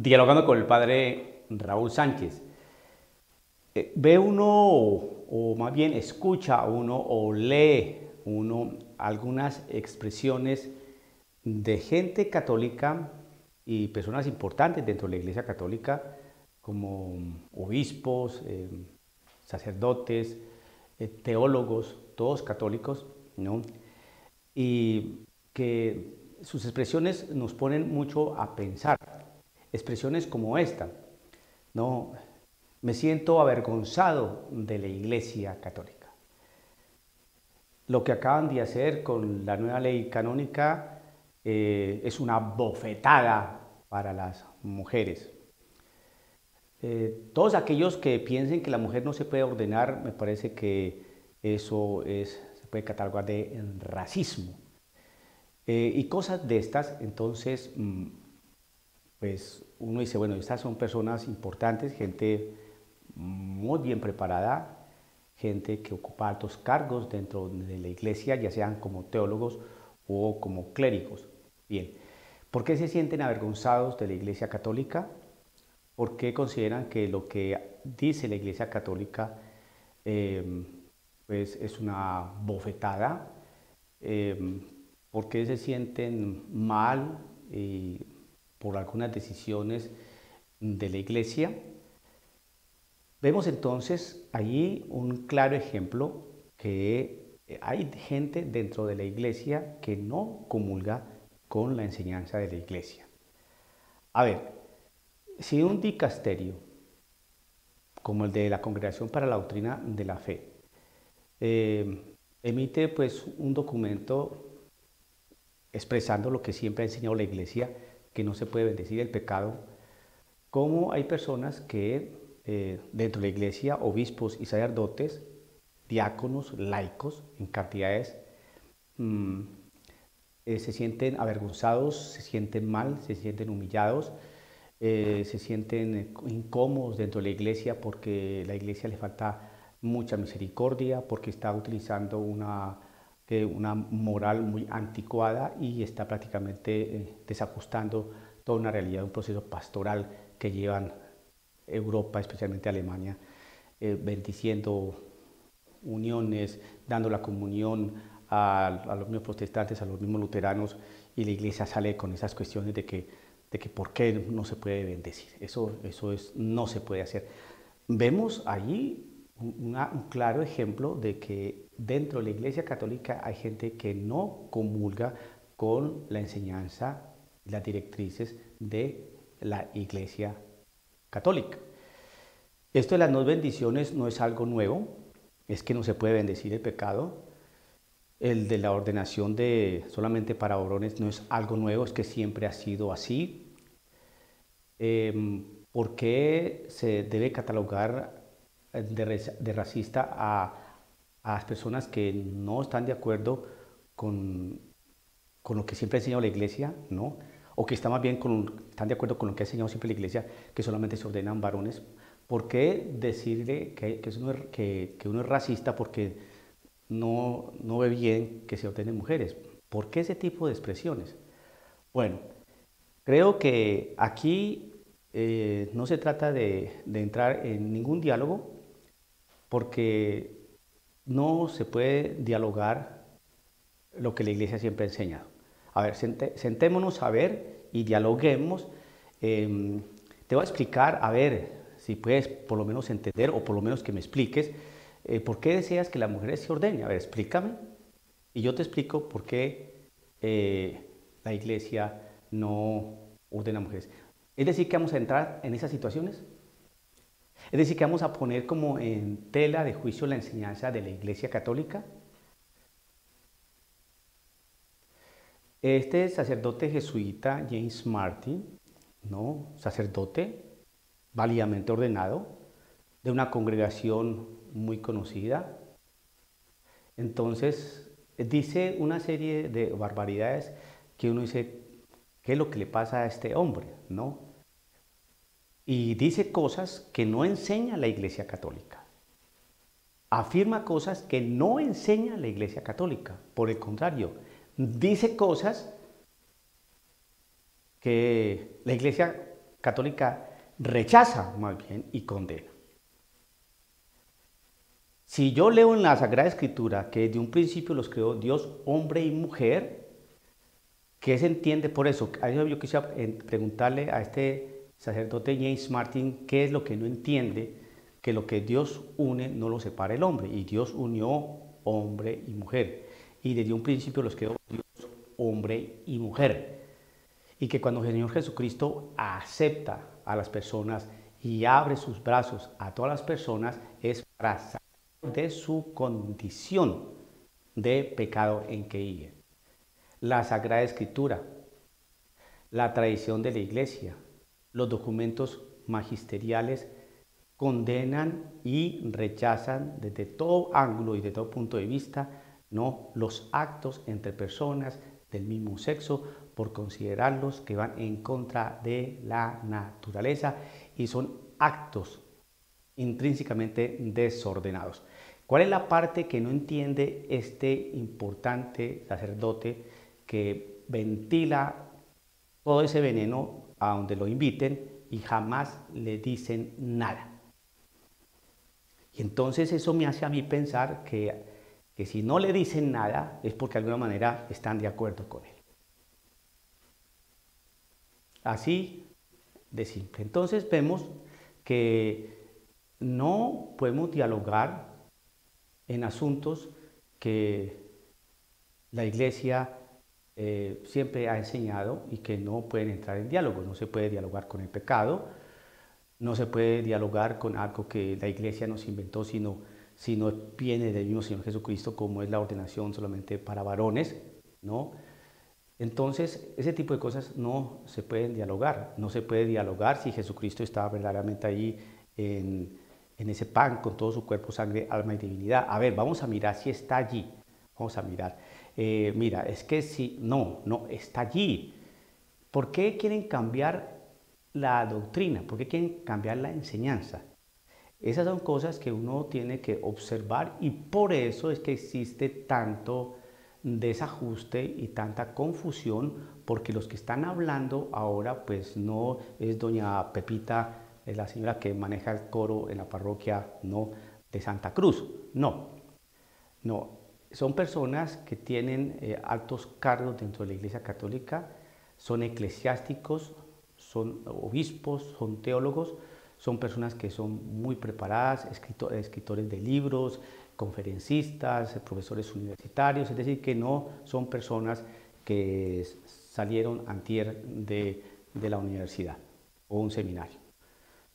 Dialogando con el padre Raúl Sánchez. Ve uno, o más bien escucha uno, o lee uno algunas expresiones de gente católica y personas importantes dentro de la Iglesia Católica, como obispos, sacerdotes, teólogos, todos católicos, ¿no? Y que sus expresiones nos ponen mucho a pensar. Expresiones como esta, ¿no? Me siento avergonzado de la Iglesia Católica. Lo que acaban de hacer con la nueva ley canónica es una bofetada para las mujeres. Todos aquellos que piensen que la mujer no se puede ordenar, me parece que se puede catalogar de racismo. Y cosas de estas, entonces, pues uno dice, bueno, estas son personas importantes, gente muy bien preparada, gente que ocupa altos cargos dentro de la iglesia, ya sean como teólogos o como clérigos. Bien, ¿por qué se sienten avergonzados de la Iglesia Católica? ¿Por qué consideran que lo que dice la Iglesia Católica pues es una bofetada? ¿Por qué se sienten mal por algunas decisiones de la Iglesia? Vemos entonces allí un claro ejemplo que hay gente dentro de la Iglesia que no comulga con la enseñanza de la Iglesia. A ver, si un dicasterio, como el de la Congregación para la Doctrina de la Fe, emite pues un documento expresando lo que siempre ha enseñado la Iglesia, que no se puede bendecir el pecado, como hay personas que dentro de la Iglesia, obispos y sacerdotes, diáconos, laicos, en cantidades, se sienten avergonzados, se sienten mal, se sienten humillados, se sienten incómodos dentro de la Iglesia porque la Iglesia le falta mucha misericordia, porque está utilizando una moral muy anticuada y está prácticamente desajustando toda una realidad, un proceso pastoral que llevan Europa, especialmente Alemania, bendiciendo uniones, dando la comunión a los mismos protestantes, a los mismos luteranos, y la Iglesia sale con esas cuestiones de que por qué no se puede bendecir. No se puede hacer. Vemos allí un claro ejemplo de que dentro de la Iglesia Católica hay gente que no comulga con la enseñanza y las directrices de la Iglesia Católica. Esto de las no bendiciones no es algo nuevo, es que no se puede bendecir el pecado. El de la ordenación solamente para varones no es algo nuevo, es que siempre ha sido así. ¿Por qué se debe catalogar de racista a las personas que no están de acuerdo con lo que siempre ha enseñado la Iglesia, ¿no? O que están más bien están de acuerdo con lo que ha enseñado siempre la Iglesia, que solamente se ordenan varones? ¿Por qué decirle que uno es racista porque no ve bien que se ordenen mujeres? ¿Por qué ese tipo de expresiones? Bueno, creo que aquí no se trata de entrar en ningún diálogo porque no se puede dialogar lo que la Iglesia siempre ha enseñado. A ver, sentémonos a ver y dialoguemos. Te voy a explicar, a ver si puedes por lo menos entender o por lo menos que me expliques por qué deseas que las mujeres se ordenen. A ver, explícame y yo te explico por qué la Iglesia no ordena a mujeres. Es decir, que vamos a entrar en esas situaciones. Es decir, que vamos a poner como en tela de juicio la enseñanza de la Iglesia Católica. Este sacerdote jesuita, James Martin, ¿no? Sacerdote válidamente ordenado, de una congregación muy conocida. Entonces, dice una serie de barbaridades que uno dice, ¿qué es lo que le pasa a este hombre? ¿No? Y dice cosas que no enseña la Iglesia Católica. Afirma cosas que no enseña la Iglesia Católica. Por el contrario, dice cosas que la Iglesia Católica rechaza más bien y condena. Si yo leo en la Sagrada Escritura que desde un principio los creó Dios, hombre y mujer, ¿qué se entiende por eso? Yo quisiera preguntarle a este sacerdote James Martin qué es lo que no entiende, que lo que Dios une no lo separa el hombre, y Dios unió hombre y mujer, y desde un principio los creó Dios hombre y mujer, y que cuando el Señor Jesucristo acepta a las personas y abre sus brazos a todas las personas es para salir de su condición de pecado en que vive. La Sagrada Escritura, la tradición de la Iglesia, los documentos magisteriales condenan y rechazan desde todo ángulo y de todo punto de vista, ¿no?, los actos entre personas del mismo sexo por considerarlos que van en contra de la naturaleza y son actos intrínsecamente desordenados. ¿Cuál es la parte que no entiende este importante sacerdote que ventila todo ese veneno a donde lo inviten y jamás le dicen nada? Y entonces eso me hace a mí pensar que si no le dicen nada es porque de alguna manera están de acuerdo con él. Así de simple. Entonces vemos que no podemos dialogar en asuntos que la Iglesia siempre ha enseñado y que no pueden entrar en diálogo. No se puede dialogar con el pecado, no se puede dialogar con algo que la Iglesia nos inventó, sino viene del mismo Señor Jesucristo, como es la ordenación solamente para varones, ¿no? Entonces, ese tipo de cosas no se pueden dialogar. No se puede dialogar si Jesucristo está verdaderamente ahí en ese pan con todo su cuerpo, sangre, alma y divinidad. A ver, vamos a mirar si está allí. Vamos a mirar. Mira, es que si no está allí. ¿Por qué quieren cambiar la doctrina? ¿Por qué quieren cambiar la enseñanza? Esas son cosas que uno tiene que observar y por eso es que existe tanto desajuste y tanta confusión, porque los que están hablando ahora pues no es doña Pepita, la señora que maneja el coro en la parroquia, no, de Santa Cruz, no, son personas que tienen altos cargos dentro de la Iglesia Católica, son eclesiásticos, son obispos, son teólogos, son personas que son muy preparadas, escritores de libros, conferencistas, profesores universitarios, es decir, que no son personas que salieron antier de la universidad o un seminario.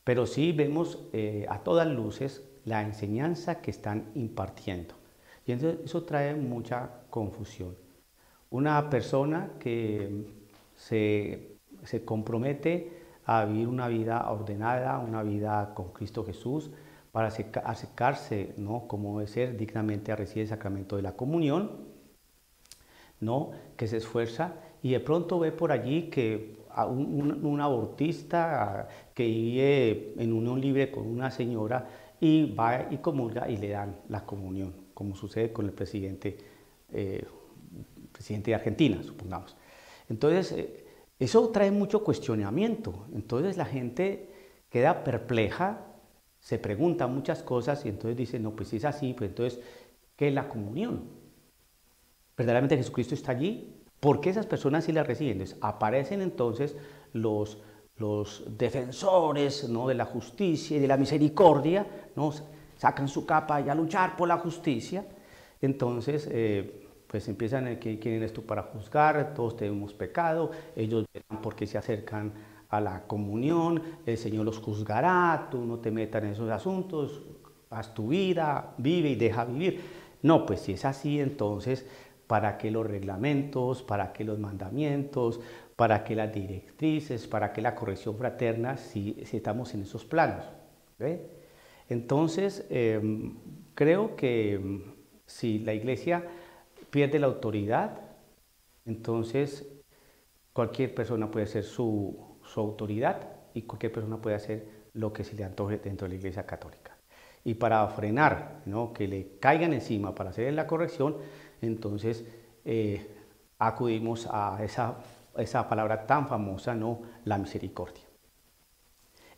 Pero sí vemos a todas luces la enseñanza que están impartiendo. Y entonces eso trae mucha confusión. Una persona que se compromete a vivir una vida ordenada, una vida con Cristo Jesús, para acercarse, ¿no?, como debe ser, dignamente a recibir el sacramento de la comunión, ¿no?, que se esfuerza y de pronto ve por allí que un abortista que vive en unión libre con una señora y va y comulga y le dan la comunión, como sucede con el presidente de Argentina, supongamos. Entonces, eso trae mucho cuestionamiento. Entonces la gente queda perpleja, se pregunta muchas cosas y entonces dice, no, pues si es así, pues entonces, ¿qué es la comunión? ¿Verdaderamente Jesucristo está allí? ¿Por qué esas personas sí la reciben? Entonces, aparecen entonces los defensores, ¿no?, de la justicia y de la misericordia, ¿no?, sacan su capa y a luchar por la justicia. Entonces, pues empiezan, ¿quién eres tú para juzgar? Todos tenemos pecado, ellos verán por qué se acercan a la comunión, el Señor los juzgará, tú no te metas en esos asuntos, haz tu vida, vive y deja vivir. No, pues si es así, entonces, ¿para qué los reglamentos? ¿Para qué los mandamientos? ¿Para qué las directrices? ¿Para qué la corrección fraterna si estamos en esos planos? ¿Ve? Entonces, creo que si la Iglesia pierde la autoridad, entonces cualquier persona puede ser su autoridad y cualquier persona puede hacer lo que se le antoje dentro de la Iglesia Católica. Y para frenar, ¿no?, que le caigan encima para hacer la corrección, entonces acudimos a esa palabra tan famosa, ¿no?, la misericordia.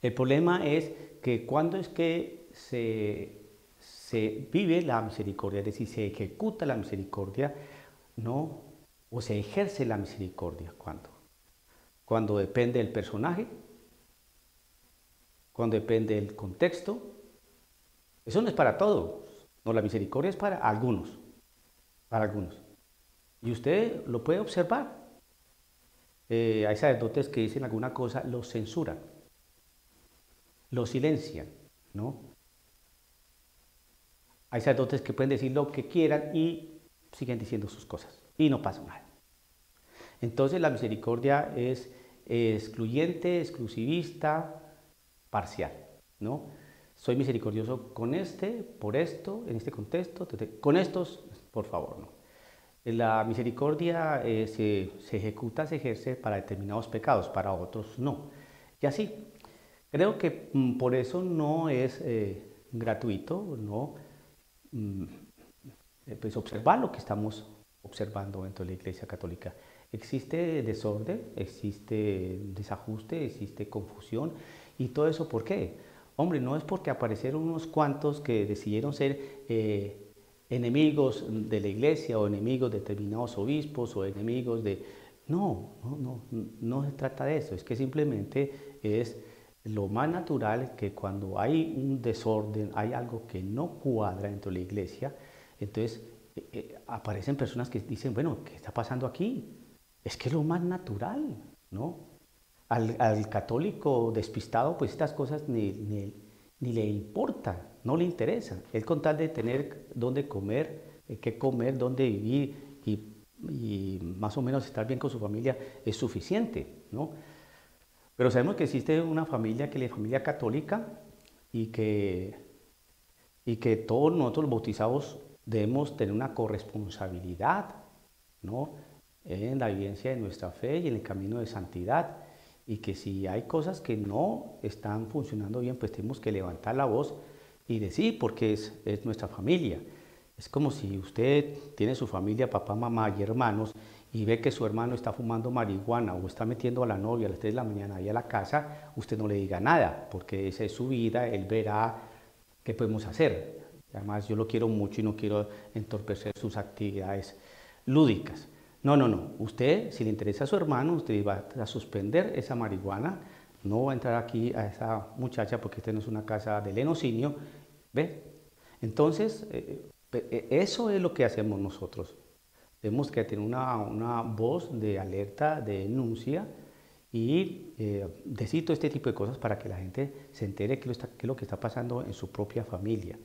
El problema es que cuando es que se vive la misericordia, es decir, se ejecuta la misericordia, ¿no? O se ejerce la misericordia, cuando depende del personaje, cuando depende del contexto. Eso no es para todos, no, la misericordia es para algunos, para algunos. Y usted lo puede observar. Hay sacerdotes que dicen alguna cosa, los censuran, los silencian, ¿no? Hay sacerdotes que pueden decir lo que quieran y siguen diciendo sus cosas y no pasa nada. Entonces la misericordia es excluyente, exclusivista, parcial, ¿no? Soy misericordioso con este, por esto, en este contexto, con estos, por favor, no. La misericordia se ejecuta, se ejerce para determinados pecados, para otros no. Y así, creo que por eso no es gratuito, ¿no? Pues observar lo que estamos observando dentro de la Iglesia Católica. Existe desorden, existe desajuste, existe confusión. ¿Y todo eso por qué? Hombre, no es porque aparecieron unos cuantos que decidieron ser enemigos de la Iglesia o enemigos de determinados obispos o enemigos de... No se trata de eso. Es que simplemente es lo más natural que cuando hay un desorden, hay algo que no cuadra dentro de la Iglesia, entonces aparecen personas que dicen, bueno, ¿qué está pasando aquí? Es que es lo más natural, ¿no? Al católico despistado, pues estas cosas ni le importan, no le interesan. Él con tal de tener dónde comer, qué comer, dónde vivir y más o menos estar bien con su familia es suficiente, ¿no? Pero sabemos que existe una familia que es la familia católica y que todos nosotros los bautizados debemos tener una corresponsabilidad, ¿no? En la vivencia de nuestra fe y en el camino de santidad. Y que si hay cosas que no están funcionando bien, pues tenemos que levantar la voz y decir, porque es nuestra familia. Es como si usted tiene su familia, papá, mamá y hermanos, y ve que su hermano está fumando marihuana o está metiendo a la novia a las 3 de la mañana ahí a la casa, usted no le diga nada, porque esa es su vida, él verá qué podemos hacer. Además, yo lo quiero mucho y no quiero entorpecer sus actividades lúdicas. No. Usted, si le interesa a su hermano, usted va a suspender esa marihuana, no va a entrar aquí a esa muchacha porque esta no es una casa de lenocinio, ¿ve? Entonces, eso es lo que hacemos nosotros. Tenemos que tener una voz de alerta, de denuncia y decir todo este tipo de cosas para que la gente se entere qué es lo que está pasando en su propia familia.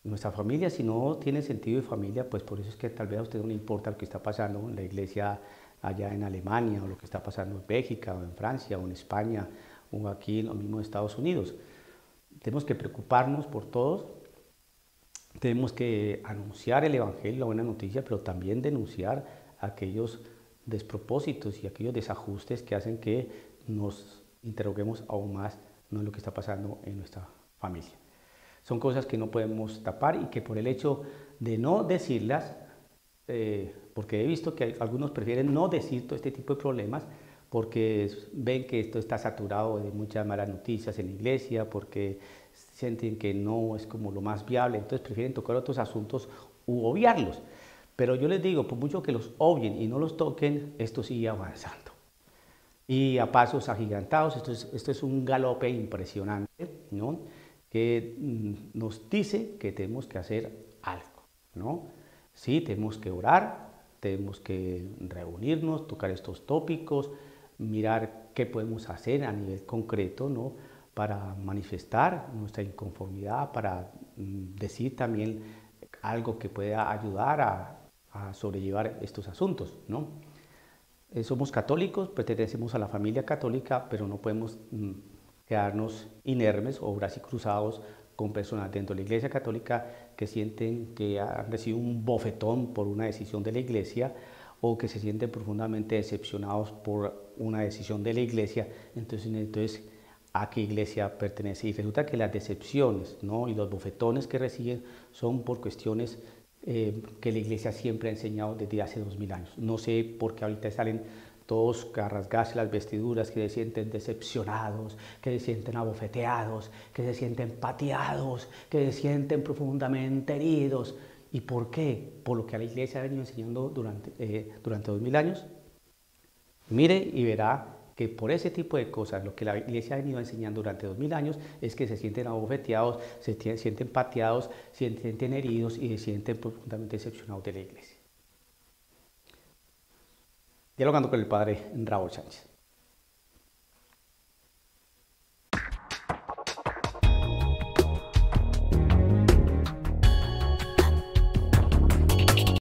Nuestra familia, si no tiene sentido de familia, pues por eso es que tal vez a usted no le importa lo que está pasando en la iglesia allá en Alemania, o lo que está pasando en Bélgica, o en Francia, o en España, o aquí en los mismos Estados Unidos. Tenemos que preocuparnos por todos, tenemos que anunciar el Evangelio, la buena noticia, pero también denunciar aquellos despropósitos y aquellos desajustes que hacen que nos interroguemos aún más en lo que está pasando en nuestra familia. Son cosas que no podemos tapar y que por el hecho de no decirlas, porque he visto que algunos prefieren no decir todo este tipo de problemas porque ven que esto está saturado de muchas malas noticias en la iglesia, porque sienten que no es como lo más viable, entonces prefieren tocar otros asuntos u obviarlos. Pero yo les digo, por mucho que los obvien y no los toquen, esto sigue avanzando. Y a pasos agigantados, esto es un galope impresionante, ¿no? Que nos dice que tenemos que hacer algo, ¿no? Sí, tenemos que orar, tenemos que reunirnos, tocar estos tópicos, mirar qué podemos hacer a nivel concreto, ¿no? Para manifestar nuestra inconformidad, para decir también algo que pueda ayudar a sobrellevar estos asuntos, ¿no? Somos católicos, pertenecemos a la familia católica, pero no podemos quedarnos inermes o brazos cruzados con personas dentro de la Iglesia Católica que sienten que han recibido un bofetón por una decisión de la Iglesia o que se sienten profundamente decepcionados por una decisión de la Iglesia. Entonces ¿a qué iglesia pertenece? Y resulta que las decepciones, ¿no? Y los bofetones que reciben son por cuestiones que la Iglesia siempre ha enseñado desde hace 2000 años. No sé por qué ahorita salen todos a rasgarse las vestiduras, que se sienten decepcionados, que se sienten abofeteados, que se sienten pateados, que se sienten profundamente heridos. ¿Y por qué? Por lo que la iglesia ha venido enseñando durante 2000 años. Mire y verá que por ese tipo de cosas, lo que la iglesia ha venido enseñando durante 2000 años es que se sienten abofeteados, se sienten pateados, se sienten heridos y se sienten profundamente decepcionados de la iglesia. Dialogando con el padre Raúl Sánchez.